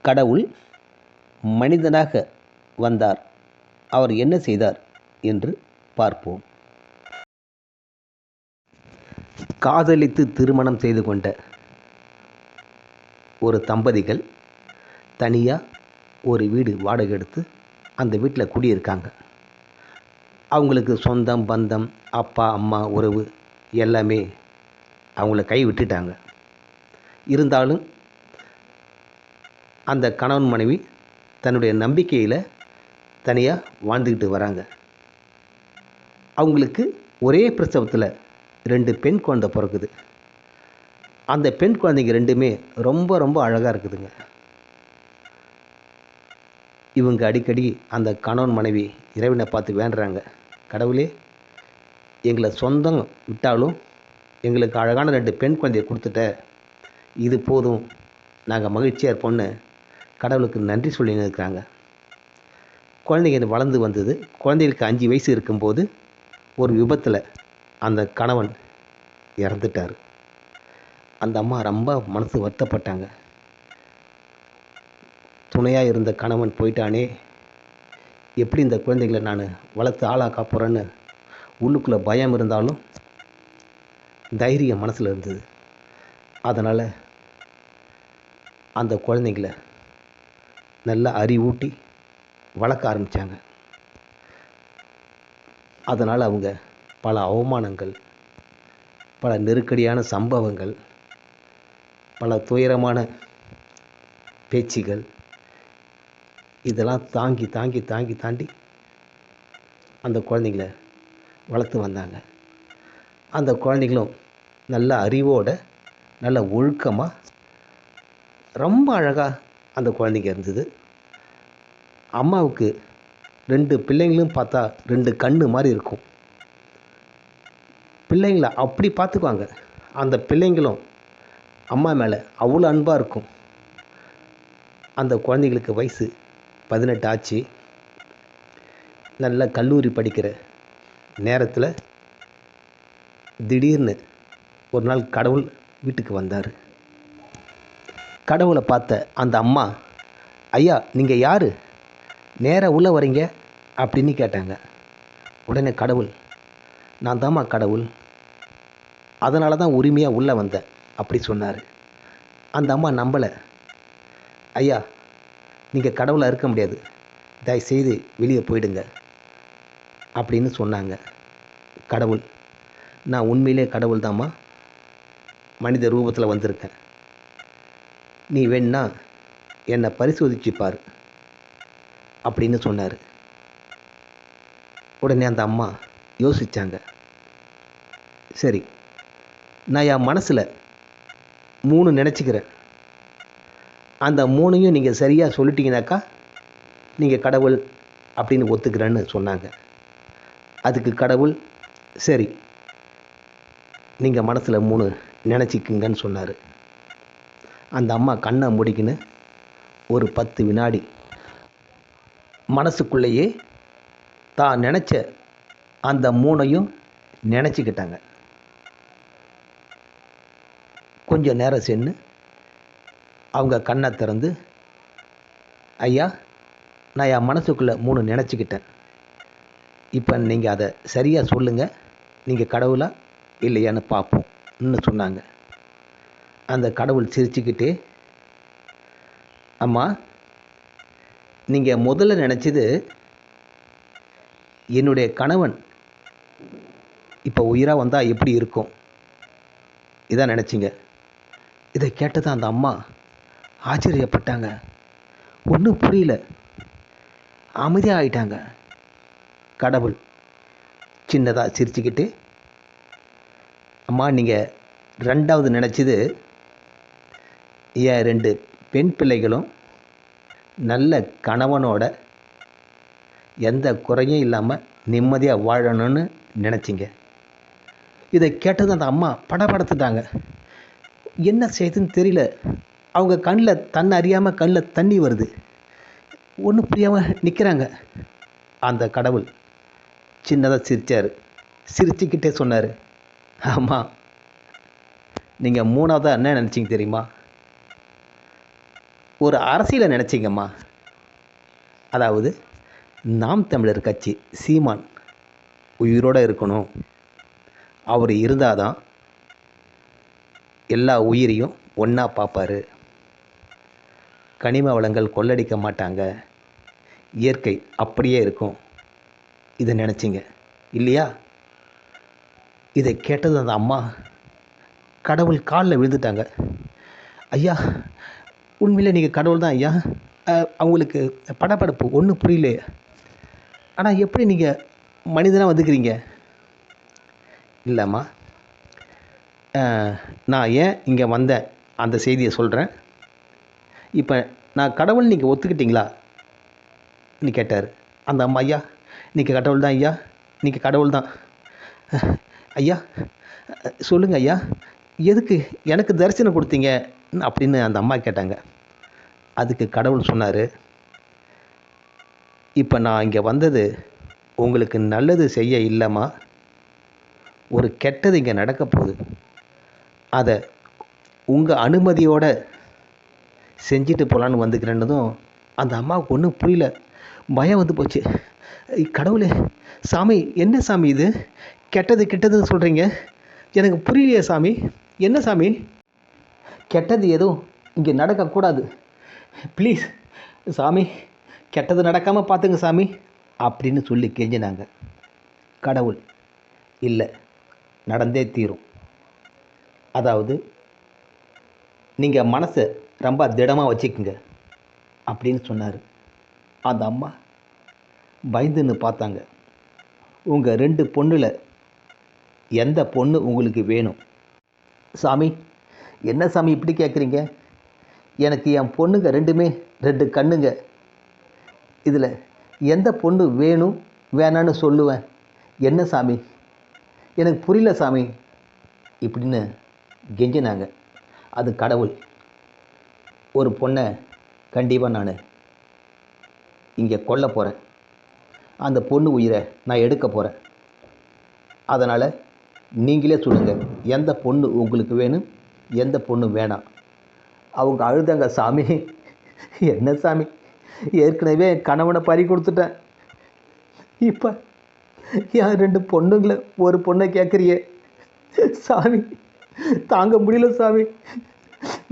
கடவுள் மனிதனாக வந்தார். அவர் என்ன செய்தார் என்று பார்ப்போம். காதலித்து திருமணம் செய்து கொண்ட ஒரு தம்பதிகள் தனியாக ஒரு வீடு வாடகை எடுத்து அந்த வீட்டில் குடியிருக்காங்க. அவங்களுக்கு சொந்தம் பந்தம் அப்பா அம்மா உறவு எல்லாமே அவங்கள கை விட்டுட்டாங்க. இருந்தாலும் அந்த கணவன் மனைவி தன்னுடைய நம்பிக்கையில் தனியாக வாழ்ந்துக்கிட்டு வராங்க. அவங்களுக்கு ஒரே பிரசவத்தில் 2 பெண் குழந்தை பிறக்குது. அந்த பெண் குழந்தைங்க 2மே ரொம்ப ரொம்ப அழகாக இருக்குதுங்க. இவங்க அடிக்கடி அந்த கணவன் மனைவி இறைவனை பார்த்து வேண்டுறாங்க, கடவுளே எங்களை சொந்தம் விட்டாலும் எங்களுக்கு அழகான 2 பெண் குழந்தையை கொடுத்துட்ட, இது போதும், நாங்கள் மகிழ்ச்சியாக இருப்போம்னு கடவுளுக்கு நன்றி சொல்லின்னு இருக்கிறாங்க. குழந்தைங்க வளர்ந்து வந்தது. குழந்தைகளுக்கு 5 வயசு இருக்கும்போது ஒரு விபத்தில் அந்த கணவன் இறந்துட்டார். அந்த அம்மா ரொம்ப மனசு வருத்தப்பட்டாங்க. துணையாக இருந்த கணவன் போயிட்டானே, எப்படி இந்த குழந்தைகளை நான் வளர்த்து ஆளாக்க போகிறேன்னு உள்ளுக்குள்ளே பயம் இருந்தாலும் தைரியம் மனசில் இருந்தது. அதனால் அந்த குழந்தைங்களை நல்லா அறிவூட்டி வளர்க்க ஆரம்பித்தாங்க. அதனால் அவங்க பல அவமானங்கள், பல நெருக்கடியான சம்பவங்கள், பல துயரமான பேச்சுகள் இதெல்லாம் தாங்கி தாங்கி தாங்கி தாண்டி அந்த குழந்தைங்கள வளர்த்து வந்தாங்க. அந்த குழந்தைங்களும் நல்ல அறிவோட நல்ல ஒழுக்கமாக ரொம்ப அழகாக அந்த குழந்தைங்க இருந்தது. அம்மாவுக்கு 2 பிள்ளைங்களும் பார்த்தா 2 கண்ணு மாதிரி இருக்கும். பிள்ளைங்கள அப்படி பார்த்துக்குவாங்க. அந்த பிள்ளைங்களும் அம்மா மேலே அவ்வளோ அன்பாக இருக்கும். அந்த குழந்தைங்களுக்கு வயசு 18 ஆச்சு. நல்ல கல்லூரி படிக்கிற நேரத்தில் திடீர்னு ஒரு நாள் கடவுள் வீட்டுக்கு வந்தார். கடவுளை பார்த்த அந்த அம்மா, ஐயா நீங்கள் யார், நேராக உள்ளே வரீங்க அப்படின்னு கேட்டாங்க. உடனே கடவுள், நான் தாம்மா கடவுள், அதனால தான் உரிமையாக உள்ளே வந்தேன் அப்படி சொன்னார். அந்த அம்மா நம்பலை. ஐயா நீங்கள் கடவுளாக இருக்க முடியாது, தயவுசெய்து வெளியே போயிடுங்க அப்படின்னு சொன்னாங்க. கடவுள், நான் உண்மையிலே கடவுள் தாம்மா, மனித ரூபத்தில் வந்திருக்கேன், நீ வேணா என்னை பரிசோதிச்சுப்பார் அப்படின்னு சொன்னார். உடனே அந்த அம்மா யோசித்தாங்க. சரி, நான் என் மனசில் 3 நினச்சிக்கிறேன், அந்த 3ஐயும் நீங்கள் சரியாக சொல்லிட்டீங்கனாக்கா நீங்கள் கடவுள் அப்படின்னு ஒத்துக்கிறேன்னு சொன்னாங்க. அதுக்கு கடவுள், சரி நீங்கள் மனசில் 3 நினச்சிக்குங்கன்னு சொன்னார். அந்த அம்மா கண்ணை மூடிக்கின்னு ஒரு 10 வினாடி மனசுக்குள்ளேயே தான் நினச்ச அந்த 3ஐயும் நினச்சிக்கிட்டாங்க. கொஞ்சம் நேரம் சென்று அவங்க கண்ணை திறந்து, ஐயா நான் என் மனசுக்குள்ளே 3 நினச்சிக்கிட்டேன், இப்போ நீங்கள் அதை சரியாக சொல்லுங்கள், நீங்கள் கடவுளா இல்லையான்னு பார்ப்போம்னு சொன்னாங்க. அந்த கடவுள் சிரிச்சுக்கிட்டே, அம்மா நீங்கள் முதல்ல நினச்சது என்னுடைய கணவன் இப்போ உயிராக வந்தால் எப்படி இருக்கும் இதான் நினச்சிங்க. இதை கேட்டதான் அந்த அம்மா ஆச்சரியப்பட்டாங்க. ஒன்றும் புரியல, அமைதியாக ஆயிட்டாங்க. கடவுள் சின்னதாக சிரிச்சுக்கிட்டு, அம்மா நீங்கள் 2வது நினச்சது என் 2 பெண் பிள்ளைகளும் நல்ல கணவனோட எந்த குறையும் இல்லாமல் நிம்மதியாக வாழணும்னு நினச்சிங்க. இதை கேட்டது அந்த அம்மா படபடத்துட்டாங்க. என்ன செய்யுதுன்னு தெரியல. அவங்க கண்ணில் தன்னை அறியாமல் கண்ணில் தண்ணி வருது. ஒன்றும் புரியாமல் நிற்கிறாங்க. அந்த கடவுள் சின்னதாக சிரித்தார். சிரிச்சுக்கிட்டே சொன்னார், அம்மா நீங்கள் 3வதாக என்ன நினச்சிங்க தெரியுமா? ஒரு அரசியலை நினச்சிங்கம்மா. அதாவது நாம் தமிழர் கட்சி சீமான் உயிரோடு இருக்கணும். அவர் இருந்தால் தான் எல்லா உயிரையும் ஒன்றா பார்ப்பார். கனிம வளங்கள் கொள்ளடிக்க மாட்டாங்க. இயற்கை அப்படியே இருக்கும். இதை நினச்சிங்க இல்லையா? இதை கேட்டது அந்த அம்மா கடவுள் காலில் விழுந்துட்டாங்க. ஐயா, உண்மையிலே நீங்கள் கடவுள் தான் ஐயா. அவங்களுக்கு படப்படப்பு ஒன்றும் புரியலையே. ஆனால் எப்படி நீங்கள் மனிதனாக வந்துக்கிறீங்க? இல்லைம்மா, நான் ஏன் இங்கே வந்தேன் அந்த செய்தியை சொல்கிறேன். இப்போ நான் கடவுள் நீங்கள் ஒத்துக்கிட்டீங்களா நீ கேட்டார் அந்த அம்மா. ஐயா, நீங்கள் கடவுள் தான் ஐயா, நீங்கள் கடவுள் தான் ஐயா. சொல்லுங்கள் ஐயா, எதுக்கு எனக்கு தரிசனம் கொடுத்தீங்க அப்படின்னு அந்த அம்மா கேட்டாங்க. அதுக்கு கடவுள் சொன்னார், இப்போ நான் இங்கே வந்தது உங்களுக்கு நல்லது செய்ய இல்லைம்மா, ஒரு கெட்டது இங்கே நடக்க போகுது. அதை உங்கள் அனுமதியோடு செஞ்சுட்டு போகலான்னு வந்துக்கிறேன்னதும் அந்த அம்மாவுக்கு ஒன்றும் புரியல. பயம் வந்து போச்சு. கடவுளே, சாமி என்ன சாமி இது? கெட்டது கெட்டதுன்னு சொல்கிறீங்க, எனக்கு புரியலையே சாமி. என்ன சாமி? கெட்டது எதுவும் இங்கே நடக்கக்கூடாது, ப்ளீஸ் சாமி, கெட்டது நடக்காமல் பார்த்துங்க சாமி அப்படின்னு சொல்லி கெஞ்சினாங்க. கடவுள் இல்லை, நடந்தே தீரும். அதாவது நீங்கள் மனசை ரொம்ப திடமாக வச்சுக்குங்க அப்படின்னு சொன்னார். அந்த அம்மா பயந்துன்னு பார்த்தாங்க. உங்கள் 2 பொண்ணில் எந்த பொண்ணு உங்களுக்கு வேணும்? சாமி, என்ன சாமி இப்படி கேட்குறீங்க? எனக்கு என் பொண்ணுங்க 2மே 2 கண்ணுங்க. இதில் எந்த பொண்ணு வேணும் வேணான்னு சொல்லுவேன். என்ன சாமி, எனக்கு புரியல சாமி இப்படின்னு கெஞ்சினாங்க. அது கடவுள், ஒரு பொண்ணை கண்டிப்பாக நான் இங்கே கொல்ல போகிறேன். அந்த பொண்ணு உயிரை நான் எடுக்க போகிறேன். அதனால் நீங்களே சொல்லுங்கள், எந்த பொண்ணு உங்களுக்கு வேணும், எந்த பொண்ணு வேணாம். அவங்க அழுதாங்க. சாமி, என்ன சாமி, ஏற்கனவே கணவனை பறி கொடுத்துட்டேன், இப்போ என் 2 பொண்ணுங்களை ஒரு பொண்ணை கேட்குறியே சாமி, தாங்க முடியல சாமி,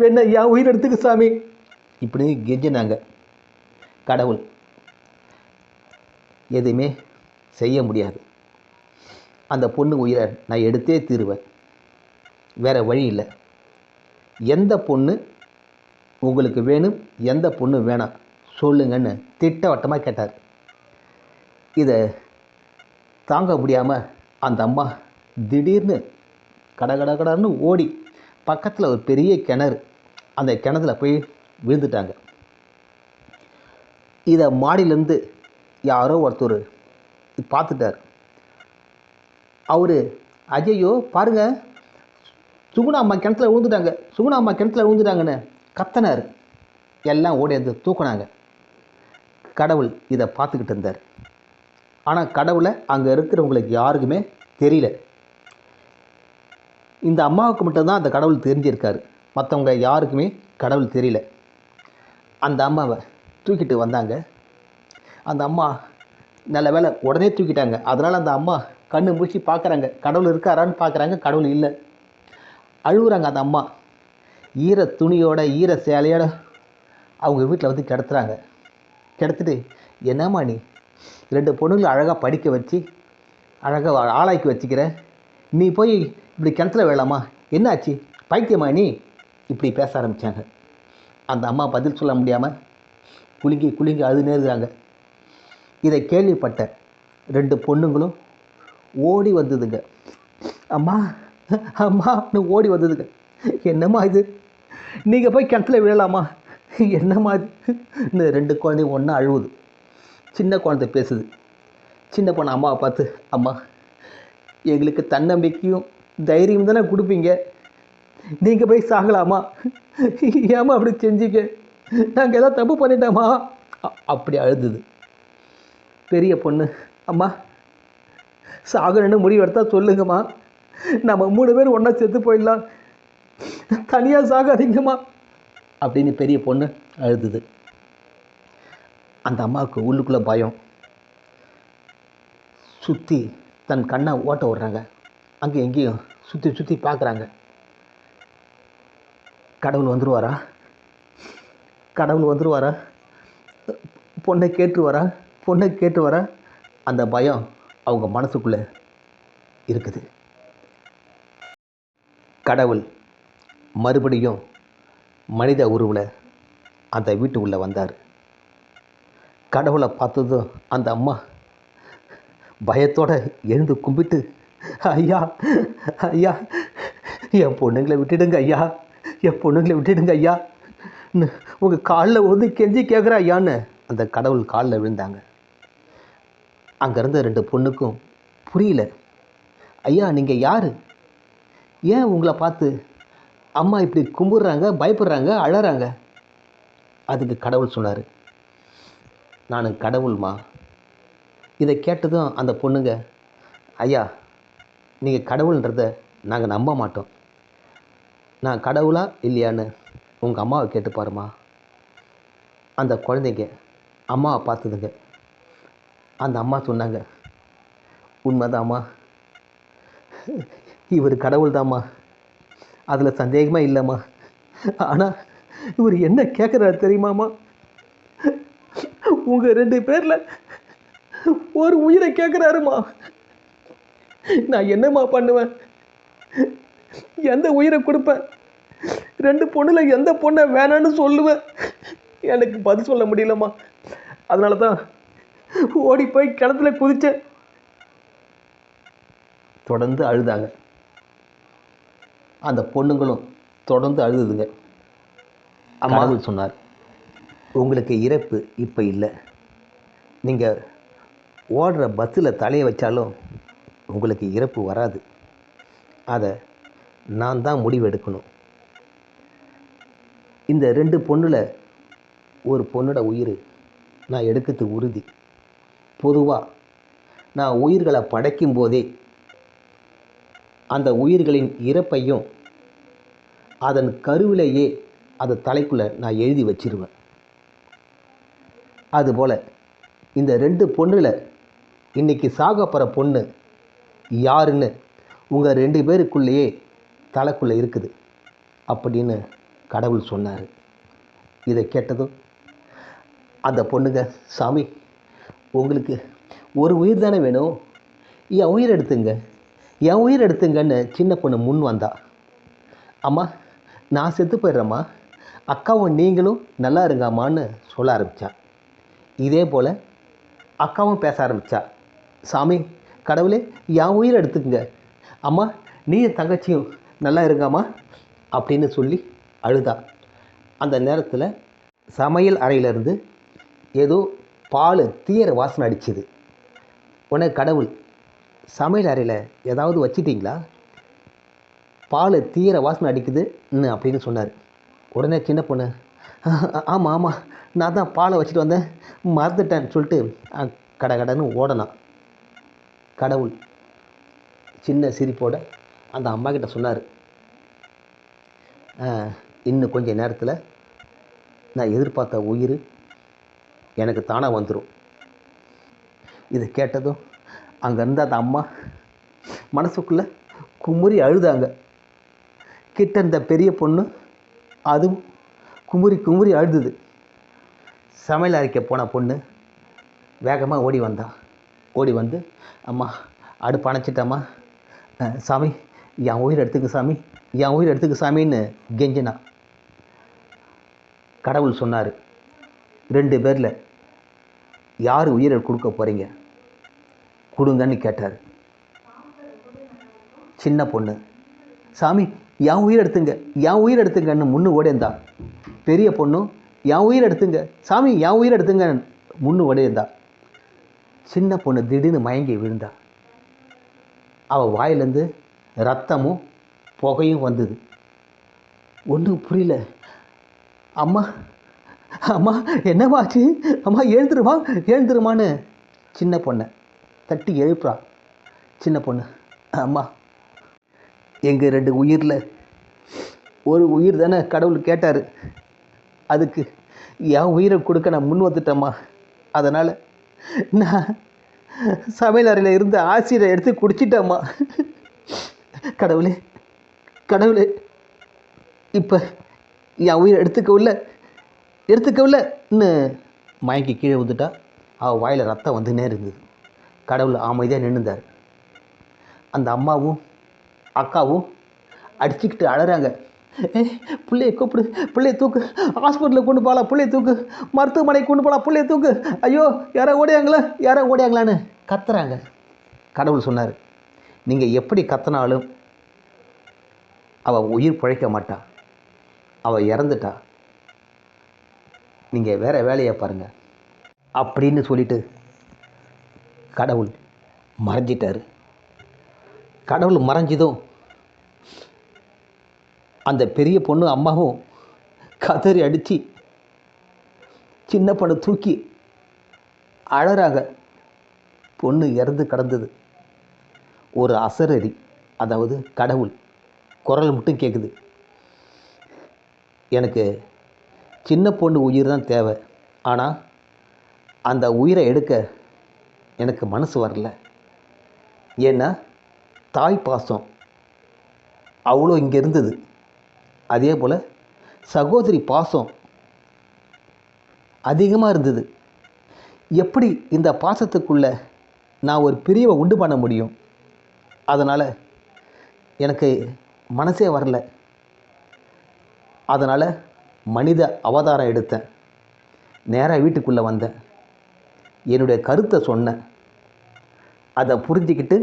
வேணா என் உயிர் எடுத்துக்க சாமி இப்படி கெஞ்சினாங்க. கடவுள் எதுவுமே செய்ய முடியாது. அந்த பொண்ணு உயிரை நான் எடுத்தே தீருவேன், வேறு வழி இல்லை. எந்த பொண்ணு உங்களுக்கு வேணும், எந்த பொண்ணு வேணாம் சொல்லுங்கன்னு திட்டவட்டமாக கேட்டார். இதை தாங்க முடியாமல் அந்த அம்மா திடீர்னு கடகடன்னு ஓடி பக்கத்தில் ஒரு பெரிய கிணறு, அந்த கிணத்துல போய் விழுந்துட்டாங்க. இதை மாடியிலேருந்து யாரோ ஒருத்தர் பார்த்துட்டார். அவர், அஜய்யோ பாருங்கள், சுகுணா அம்மா கிணத்துல விழுந்துட்டாங்க, சுகுணா அம்மா கிணத்துல விழுந்துட்டாங்கன்னு கத்தனார். எல்லாம் ஓடியது தூக்குனாங்க. கடவுள் இதை பார்த்துக்கிட்டு இருந்தார். ஆனால் கடவுளை அங்கே இருக்கிறவங்களுக்கு யாருக்குமே தெரியல. இந்த அம்மாவுக்கு மட்டும்தான் அந்த கடவுள் தெரிஞ்சிருக்காரு, மற்றவங்க யாருக்குமே கடவுள் தெரியல. அந்த அம்மாவை தூக்கிட்டு வந்தாங்க. அந்த அம்மா நல்ல வேலை உடனே தூக்கிட்டாங்க. அதனால் அந்த அம்மா கண்ணு முடிச்சு பார்க்குறாங்க, கடவுள் இருக்காரான்னு பார்க்குறாங்க, கடவுள் இல்லை. அழுகுறாங்க அந்த அம்மா. ஈர துணியோட ஈர சேலையோட அவங்க வீட்டில் வந்து கிடத்துறாங்க. கிடத்துட்டு, என்னம்மா நீ 2 பொண்ணுங்களை அழகாக படிக்க வச்சு அழகாக ஆளாக்கி வச்சுக்கிற, நீ போய் இப்படி கிணத்துல வேலாமா, என்னாச்சு, பைத்தியமா நீ இப்படி பேச ஆரம்பித்தாங்க. அந்த அம்மா பதில் சொல்ல முடியாமல் குலுங்கி குலுங்கி அழுது நேருகிறாங்க. இதை கேள்விப்பட்ட 2 பொண்ணுங்களும் ஓடி வந்ததுங்க. அம்மா அம்மான்னு ஓடி வந்ததுங்க. என்னம்மா இது, நீங்கள் போய் கிணத்துல விழலாமா, என்னம்மா இது? இந்த 2 குழந்தையும் ஒன்றா அழுவுது. சின்ன குழந்தை பேசுது. சின்ன பொண்ணு அம்மாவை பார்த்து, அம்மா எங்களுக்கு தன்னம்பிக்கையும் தைரியம் தானே கொடுப்பீங்க, நீங்கள் போய் சாகலாமா, ஏம்மா அப்படி செஞ்சீங்க, நாங்கள் ஏதாவது தப்பு பண்ணிட்டோமா அப்படி அழுதுது. பெரிய பொண்ணு, அம்மா சாகணுன்னு முடிவு எடுத்தால் சொல்லுங்கம்மா, நம்ம 3 பேர் ஒன்றா செத்து போயிடலாம், தனியாக சாகாதீங்கம்மா அப்படின்னு பெரிய பொண்ணு அழுதுது. அந்த அம்மாவுக்கு உள்ளுக்குள்ளே பயம். சுற்றி தன் கண்ணை ஓட்ட விட்றாங்க. அங்கே எங்கேயும் சுற்றி சுற்றி பார்க்குறாங்க. கடவுள் வந்துடுவாரா? கடவுள் வந்துடுவாரா? பொண்ணை கேட்டுருவாரா? பொண்ணை கேட்டுருவாரா? அந்த பயம் அவங்க மனசுக்குள்ளே இருக்குது. கடவுள் மறுபடியும் மனித உருவில் அந்த வீட்டுக்குள்ளே வந்தார். கடவுளை பார்த்ததும் அந்த அம்மா பயத்தோடு எழுந்து கும்பிட்டு, ஐயா ஐயா, என் பொண்ணுங்களை விட்டுடுங்க ஐயா, என் பொண்ணுங்களை விட்டுடுங்க ஐயா, உங்கள் காலில் வந்து கெஞ்சி கேட்குற ஐயான்னு அந்த கடவுள் காலில் விழுந்தாங்க. அங்கேருந்த 2 பொண்ணுக்கும் புரியல. ஐயா, நீங்கள் யார்? ஏன் உங்களை பார்த்து அம்மா இப்படி கும்பிட்றாங்க, பயப்படுறாங்க, அழறாங்க? அதுக்கு கடவுள் சொன்னார், நான் கடவுள்மா. இதை கேட்டதும் அந்த பொண்ணுங்க, ஐயா, நீங்கள் கடவுள்ன்றதை நாங்கள் நம்ப மாட்டோம். நான் கடவுளா இல்லையான்னு உங்கள் அம்மாவை கேட்டு பாருமா. அந்த குழந்தைங்க அம்மாவை பார்த்துதுங்க. அந்த அம்மா சொன்னாங்க, உண்மைதாம்மா, இவர் கடவுள் தாம்மா, அதில் சந்தேகமாக இல்லைம்மா. ஆனால் இவர் என்ன கேட்குறாரு தெரியுமாம்மா? உங்கள் 2 பேரில் ஒரு உயிரை கேட்குறாருமா. நான் என்னம்மா பண்ணுவேன்? எந்த உயிரை கொடுப்பேன்? 2 பொண்ணில் எந்த பொண்ணை வேணான்னு சொல்லுவேன்? எனக்கு பதில் சொல்ல முடியலம்மா. அதனால தான் ஓடி போய் கிணத்துல குதிச்சேன். தொடர்ந்து அழுதாங்க. அந்த பொண்ணுங்களும் தொடர்ந்து அழுதுதுங்க. கடவுள் சொன்னார், உங்களுக்கு இறப்பு இப்போ இல்லை. நீங்கள் ஓடுற பஸ்ஸில் தலையை வச்சாலும் உங்களுக்கு இறப்பு வராது. அதை நான் தான் முடிவு எடுக்கணும். இந்த 2 பொண்ணில் ஒரு பொண்ணோட உயிர் நான் எடுக்கிறது உறுதி. பொதுவாக நான் உயிர்களை படைக்கும் போதே அந்த உயிர்களின் இறப்பையும் அதன் கருவிலேயே அதை தலைக்குள்ளே நான் எழுதி வச்சிருவேன். அதுபோல் இந்த 2 பொண்ணில் இன்றைக்கி சாகப்போகிற பொண்ணு யாருன்னு உங்கள் 2 பேருக்குள்ளேயே தலைக்குள்ளே இருக்குது அப்படின்னு கடவுள் சொன்னார். இதை கேட்டதும் அந்த பொண்ணுங்க, சாமி, உங்களுக்கு ஒரு உயிர் தானே வேணும், என் உயிர் எடுத்துங்க, என் உயிர் எடுத்துங்கன்னு சின்ன பொண்ணு முன் வந்தா. அம்மா, நான் செத்து போயிடுறேம்மா, அக்காவும் நீங்களும் நல்லா இருங்கம்மான்னு சொல்ல ஆரம்பித்தா. இதே போல் அக்காவும் பேச ஆரம்பித்தா. சாமி, கடவுளே, என் உயிர் எடுத்துக்குங்க, அம்மா நீ தங்கச்சியும் நல்லா இருங்கம்மா அப்படின்னு சொல்லி அழுதா. அந்த நேரத்தில் சமையல் அறையிலேருந்து ஏதோ பால் தீயிற வாசனை அடிச்சுது. உடனே கடவுள், சமையல் அறையில் ஏதாவது வச்சிட்டிங்களா? பால் தீயிற வாசனை அடிக்குதுன்னு அப்படின்னு சொன்னார். உடனே சின்ன பொண்ணு, ஆமாம் ஆமாம், நான் தான் பாலை வச்சுட்டு வந்தேன், மறந்துட்டேன்னு சொல்லிட்டு கடன்னு ஓடனான். கடவுள் சின்ன சிரிப்போட அந்த அம்மா கிட்ட சொன்னார், இன்னும் கொஞ்சம் நேரத்தில் நான் எதிர்பார்த்த உயிர் எனக்கு தானாக வந்துடும். இதை கேட்டதும் அங்கே இருந்த அந்த அம்மா மனசுக்குள்ளே குமுறி அழுதாங்க. கிட்ட இருந்த பெரிய பொண்ணு அதுவும் குமுறி குமுறி அழுதுது. சமையல் அறைக்க போன பொண்ணு வேகமாக ஓடி வந்தா. ஓடி வந்து, அம்மா அடுப்பு அணைச்சிட்டம்மா, சாமி என் உயிர் எடுத்துக்க சாமி, என் உயிர் எடுத்துக்க சாமின்னு கெஞ்சினா. கடவுள் சொன்னார், 2 பேரில் யார் உயிரை கொடுக்க போகிறீங்க, கொடுங்கன்னு கேட்டார். சின்ன பொண்ணு, சாமி என் உயிர் எடுத்துங்க, என் உயிர் எடுத்துங்கன்னு முன்னு ஓடிந்தா. பெரிய பொண்ணும் என் உயிர் எடுத்துங்க சாமி, என் உயிர் எடுத்துங்க முன்னு ஓடிந்தா. சின்ன பொண்ணு திடீர்னு மயங்கி விழுந்தா. அவள் வாயிலேருந்து ரத்தமும் புகையும் வந்தது. ஒன்றும் புரியல. அம்மா அம்மா என்னமாச்சு, அம்மா எழுந்துருமா எழுந்துருமான்னு சின்ன பொண்ணை தட்டி எழுப்புறா. சின்ன பொண்ணு, அம்மா எங்கள் 2 உயிரில் ஒரு உயிர் தானே கடவுள் கேட்டார், அதுக்கு என் உயிரை கொடுக்க நான் முன் வந்துட்டேம்மா. அதனால் நான் சமையல் அறையில் இருந்து ஆசிரியரை எடுத்து குடிச்சிட்டேம்மா. கடவுளே கடவுளே, இப்போ என் உயிரை எடுத்துக்கவில்லைன்னு மயங்கி கீழே விழுந்துட்டா. அவள் வாயில் ரத்தம் வந்துன்னே இருந்தது. கடவுள் அமைதியாக நின்றுந்தார். அந்த அம்மாவும் அக்காவும் அடிச்சுக்கிட்டு அழறாங்க. பிள்ளைய கூப்பிடு, பிள்ளைய தூக்கு, ஹாஸ்பிட்டலுக்கு கொண்டு போகலாம், பிள்ளைய தூக்கு, மருத்துவமனைக்கு கொண்டு போகலாம், பிள்ளைய தூக்கு, ஐயோ யாரோ ஓடியாங்களான்னு கத்துறாங்க. கடவுள் சொன்னார், நீங்கள் எப்படி கத்தினாலும் அவள் உயிர் பிழைக்க மாட்டா, அவள் இறந்துட்டா, நீங்கள் வேறு வேலையை பாருங்கள் அப்படின்னு சொல்லிட்டு கடவுள் மறைஞ்சிட்டார். கடவுள் மறைஞ்சதும் அந்த பெரிய பொண்ணு அம்மாவும் கதறி அடித்து சின்ன பொண்ணு தூக்கி அழறாங்க. பொண்ணு இறந்து கிடந்தது. ஒரு அசரறி, அதாவது கடவுள் குரல் மட்டும் கேட்குது. எனக்கு சின்ன பொண்ணு உயிர் தான் தேவை, ஆனால் அந்த உயிரை எடுக்க எனக்கு மனசு வரல. ஏன்னா தாய் பாசம் அவ்வளோ இங்கே இருந்தது. அதே போல் சகோதரி பாசம் அதிகமாக இருந்தது. எப்படி இந்த பாசத்துக்குள்ளே நான் ஒரு பிரிவை உண்டு பண்ண முடியும்? அதனால் எனக்கு மனசே வரல. அதனால் மனித அவதாரம் எடுத்தேன். நேராக வீட்டுக்குள்ளே வந்தேன். என்னுடைய கருத்தை சொன்னேன். அதை புரிஞ்சிக்கிட்டு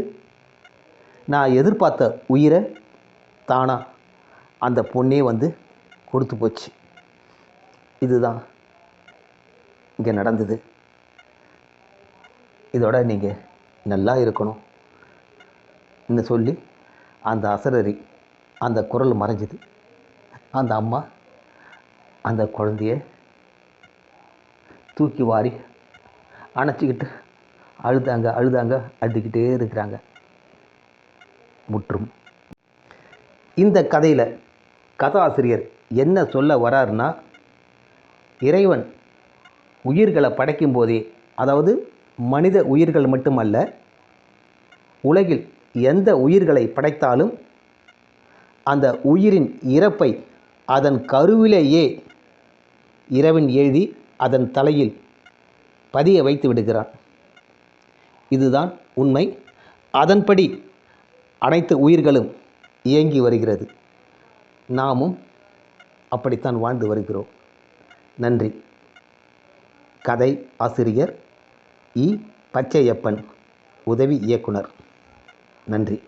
நான் எதிர்பார்த்த உயிரை தானாக அந்த பொண்ணே வந்து கொடுத்து போச்சு. இதுதான் இங்கே நடந்தது. இதோட நீங்கள் நல்லா இருக்கணும் இன்னும் சொல்லி அந்த அசரறி அந்த குரல் மறைஞ்சிது. அந்த அம்மா அந்த குழந்தைய தூக்கி வாரி அணைச்சிக்கிட்டு அழுதாங்க, அழுதுகிட்டே இருக்கிறாங்க. முற்றும். இந்த கதையில் கதாசிரியர் என்ன சொல்ல வராருன்னா, இறைவன் உயிர்களை படைக்கும் போதே, அதாவது மனித உயிர்கள் மட்டுமல்ல, உலகில் எந்த உயிர்களை படைத்தாலும் அந்த உயிரின் இறப்பை அதன் கருவிலேயே இறைவன் எழுதி அதன் தலையில் பதிய வைத்து விடுகிறான். இதுதான் உண்மை. அதன்படி அனைத்து உயிர்களும் இயங்கி வருகிறது. நாமும் அப்படித்தான் வாழ்ந்து வருகிறோம். நன்றி. கதை ஆசிரியர் இ. பச்சையப்பன், உதவி இயக்குனர். நன்றி.